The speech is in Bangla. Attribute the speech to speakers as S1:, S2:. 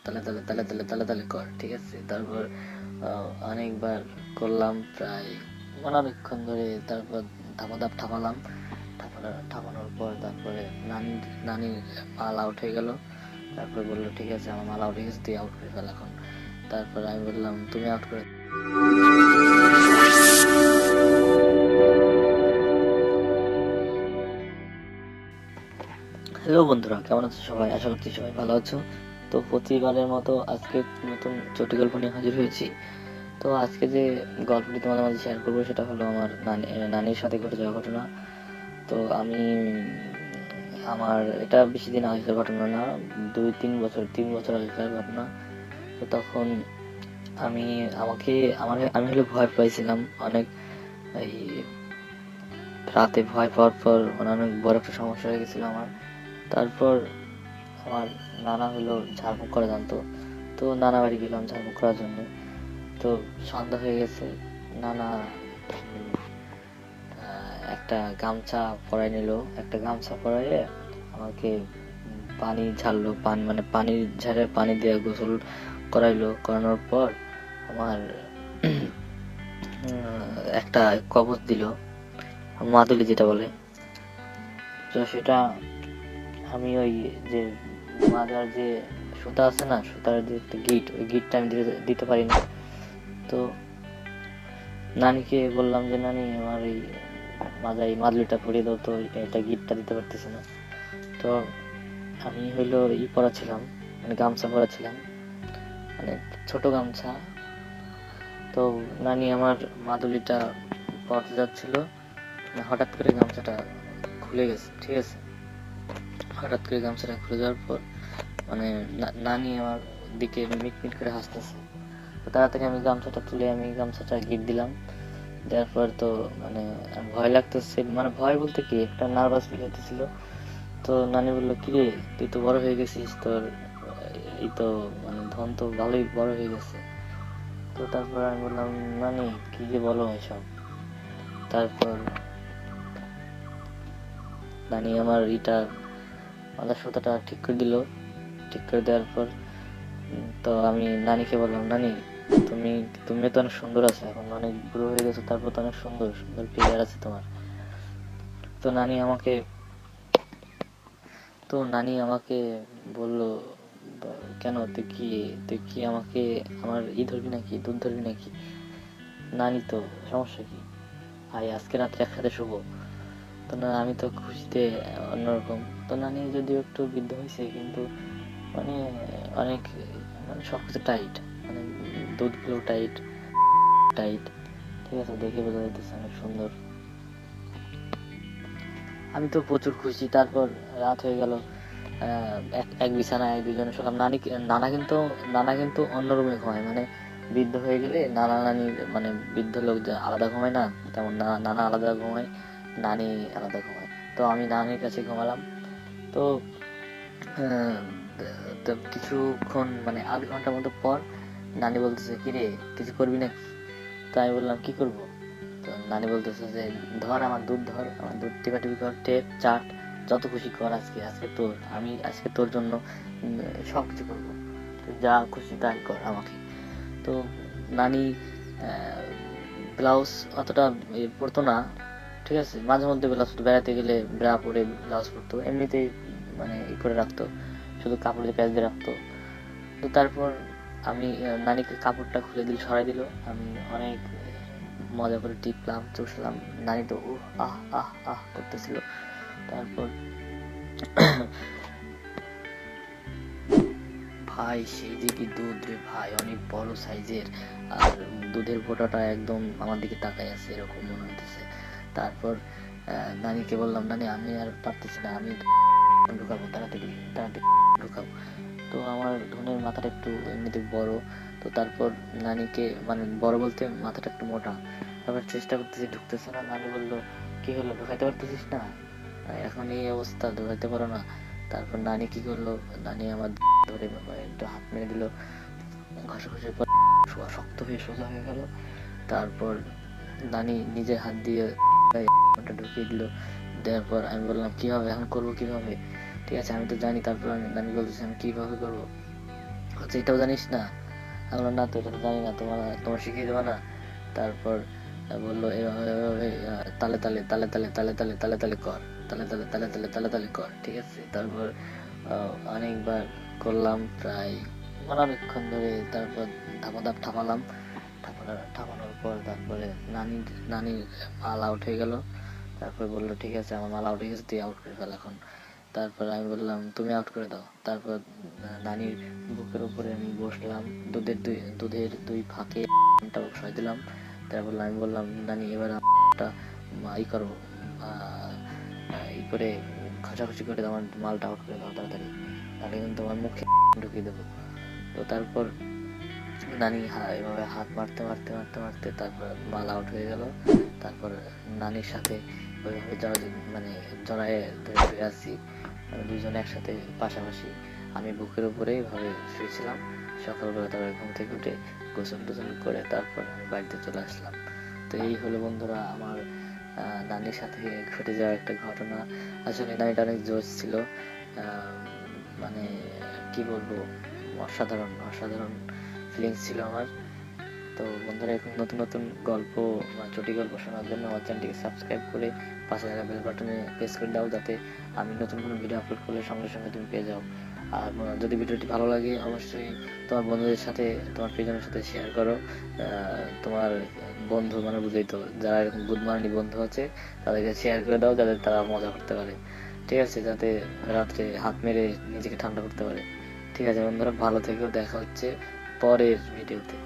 S1: তালে তালে তালে তালে তালে তালে কর, ঠিক আছে। তারপর অনেকবার করলাম, প্রায় অনেকক্ষণ ধরে। তারপর ধাপাধাপ ঠাপালাম, ঠাপানোর পর তারপরে নানির মাল আউট হয়ে গেল। তারপর বললো ঠিক আছে, আমার মাল আউট হয়ে গেছে, তুই আউট করে ফেল এখন। তারপর আমি বললাম তুমি আউট করে। হ্যালো বন্ধুরা, কেমন আছো সবাই? আশা করছি সবাই ভালো আছো। তো প্রতিবারের মতো আজকে নতুন চটি গল্প নিয়ে হাজির হয়েছি। তো আজকে যে গল্পটি তোমাদের মাঝে শেয়ার করবো সেটা হলো আমার নানির সাথে ঘটে যাওয়া ঘটনা। তো আমার এটা বেশি দিন আগেকার ঘটনা না, 3 বছর আগেকার ঘটনা। তো তখন আমি আমি হলো ভয় পাইছিলাম অনেক। এই রাতে ভয় পাওয়ার পর মানে অনেক বড় একটা সমস্যা হয়ে গেছিল আমার। তারপর আমার নানা হলো ঝাড়ফুঁক করা জানতো। তো নানা বাড়ি গেলাম ঝাড়ফুঁক করার জন্য। তো সন্ধ্যা হয়ে গেছে। নানা একটা গামছা পরাই নিল। একটা গামছা পরাইয়ে আমাকে পানি ঝাড়লো, মানে পানি ঝাড়ে পানি দিয়ে গোসল করাইলো। করানোর পর আমার একটা কবচ দিল, মাদুলি যেটা বলে। তো সেটা আমি ওই যে মাজার যে সুতা আছে না, সুতার যে একটা গিট, ওই গিটটা আমি দিতে পারি না। তো নানিকে বললাম যে নানি আমার এই মাজায় মাদুলিটা পরিয়ে দাও, তো এটা গিটটা দিতে পারতেছি না। তো আমি হইলো পরা ছিলাম, মানে গামছা পরা ছিলাম, মানে ছোট গামছা। তো নানি আমার মাদুলিটা পরতে যাচ্ছিল, হঠাৎ করে গামছাটা খুলে গেছে, ঠিক আছে। হঠাৎ করে গামছাটা খুলে যাওয়ার পর মানে নানি আমার দিকে মিটমিট করে হাসতেছে। তো তাড়াতাড়ি আমি গামছাটা তুলে আমি গামছাটা গিট দিলাম। দেওয়ার পর তো মানে ভয় লাগতেছে, মানে ভয় বলতে কি একটা নার্ভাস ফিল হতেছিল। তো নানি বললো কি রে, তুই তো বড় হয়ে গেছিস, তোর এই তো মানে ধন তো ভালোই বড় হয়ে গেছে। তো তারপর আমি বললাম নানি কি যে বলো এসব। তারপর নানি আমার মাথার সুতাটা ঠিক করে দিল। ঠিক করে দেওয়ার পর তো আমি নানিকে বললাম নানি তুমি তুমি তো অনেক সুন্দর আছো, এখন অনেক বুড়ো হয়ে গেছো, তারপর তো অনেক সুন্দর সুন্দর ফিগার আছে তোমার। তো নানি আমাকে বলল কেন তুই কি আমাকে আমার ধরবি নাকি, দুধ ধরবি নাকি? নানি তো সমস্যা কি, ভাই আজকে রাত্রে একসাথে শুবো। তো না, আমি তো খুশিতে অন্যরকম। তো নানি যদিও একটু বৃদ্ধ হয়েছে, কিন্তু মানে অনেক মানে সবকিছু টাইট, মানে দুধগুলো টাইট টাইট, ঠিক আছে, দেখে বোঝা যাইতেছে অনেক সুন্দর। আমি তো প্রচুর খুশি। তারপর রাত হয়ে গেল, এক বিছানায় দুজনে শুলাম। নানা কিন্তু অন্য রুমে ঘুমায়, মানে বৃদ্ধ হয়ে গেলে নানা নানি মানে বৃদ্ধ লোক যে আলাদা ঘুমায় না, তেমন নানা আলাদা ঘুমায়, নানি আলাদা ঘুমায়। তো আমি নানির কাছে ঘুমালাম। তো আহ, তো কিছুক্ষণ মানে আধ ঘন্টার মতো পর নানি বলতেছে কিরে কিছু করবি নাকি? তো আমি বললাম কি করব? তো নানি বলতেছে যে ধর আমার দুধ টিপাটিপি কর, টেপ চাট, যত খুশি কর, আজকে আজকে তোর, আমি আজকে তোর জন্য সব কিছু করবো, তুই যা খুশি তাই কর আমাকে। তো নানি ব্লাউজ অতটা পরতো না, ঠিক আছে, মাঝে মধ্যে ব্লাউজ পরতো, বেড়াতে গেলে ব্রা পরে ব্লাউজ পরতো, এমনিতেই মানে করে রাখতো, শুধু কাপড় দিয়ে প্যাচ দিয়ে রাখতো। তো তারপর আমি নানিকে কাপড়টা খুলে সরাই দিল। আমি অনেক মজা করে টিপলাম, চুষলাম। নানি তো আহ আহ আহ করতেছিল। তারপর ভাই সেই যে কি দুধ রে ভাই, অনেক বড় সাইজের, আর দুধের ফোঁটাটা একদম আমার দিকে তাকাই আছে এরকম মনে হইতেছে। তারপর নানিকে বললাম নানি আমি আর পারতেছি না, আমি ঢুকাবো, তাড়াতাড়ি তাড়াতাড়ি ঢুকাবো। তো আমার ধনের মাথাটা একটু এমনিতে বড়। তো তারপর নানিকে মানে বড় বলতে মাথাটা একটু মোটা। তারপর চেষ্টা করতেছি, ঢুকতেছে না। নানি বললো কি হলো, ঢুকাইতে পারতেছিস না? এখন এই অবস্থা, ঢুকাইতে পারো না? তারপর নানি কি করলো, নানি আমার ধরে একটু হাত মেরে দিল, ঘষাঘষির পর শক্ত হয়ে সোজা হয়ে গেল। তারপর নানি নিজের হাত দিয়ে ঢুকিয়ে দিল। দেওয়ার পর আমি বললাম কিভাবে এখন করবো, কিভাবে? ঠিক আছে আমি তো জানি। তারপর নানি বলতেছে আমি কিভাবে করবো? বলছে এটাও জানিস না? আমি বললাম না তো, এটা তো জানি না, তোমার শিখিয়ে দেবো না? তারপর বললো এভাবে এভাবে তালে তালে তালে তালে তালে তালে তালে তালে কর, তালে তালে তালে তালে তালে তালে কর, ঠিক আছে। তারপর অনেকবার করলাম, প্রায় মানে অনেকক্ষণ ধরে। তারপর ধাপাধাপ ঠাপালাম, ঠাপানোর পর তারপরে নানির মাল আউট হয়ে গেল। তারপর বললো ঠিক আছে, আমার মাল আউট হয়ে গেছে, তুই আউট করে ফেল এখন। তারপর আমি বললাম তুমি আউট করে দাও। তারপর নানির বুকের উপরে আমি বসলাম, দুধের দুই ফাঁকে বসাই দিলাম। তারপর আমি বললাম নানি এবার একটা ই করো, ই করে খসাখসি করে আমার মালটা আউট করে দাও তাড়াতাড়ি, তাহলে কিন্তু তোমার মুখে ঢুকিয়ে দেবো। তো তারপর নানি এভাবে হাত মারতে মারতে মারতে মারতে তারপর মাল আউট হয়ে গেল। তারপর নানির সাথে ওইভাবে মানে জড়ায়ে ধরে শুয়ে আছি, দুইজন একসাথে পাশাপাশি। আমি বুকের উপরে এইভাবে শুয়েছিলাম। সকালবেলা তারপরে ঘুম থেকে উঠে গোসল টোসল করে তারপর আমি বাড়িতে চলে আসলাম। তো এই হলো বন্ধুরা আমার নানির সাথে ঘটে যাওয়া একটা ঘটনা। আসলে নানিটা অনেক জোশ ছিল, মানে কি বলবো, অসাধারণ অসাধারণ ফিলিংস ছিল আমার। তো বন্ধুরা এখন নতুন নতুন গল্প বা চটি গল্প শোনার জন্য আমার চ্যানেলটিকে সাবস্ক্রাইব করে পাশে থাকা বেল বাটনে প্রেস করে দাও, যাতে আমি নতুন কোনো ভিডিও আপলোড করলে সঙ্গে সঙ্গে তুমি পেয়ে যাও। আর যদি ভিডিওটি ভালো লাগে অবশ্যই তোমার বন্ধুদের সাথে, তোমার প্রিয়জনের সাথে শেয়ার করো। তোমার বন্ধু মানে বুঝেই তো, যারা এরকম বুধমারানি বন্ধু আছে তাদেরকে শেয়ার করে দাও, যাতে তারা মজা করতে পারে, ঠিক আছে, যাতে রাত্রে হাত মেরে নিজেকে ঠান্ডা করতে পারে। ঠিক আছে বন্ধুরা, ভালো থেকো, দেখা হচ্ছে পরের ভিডিওতে।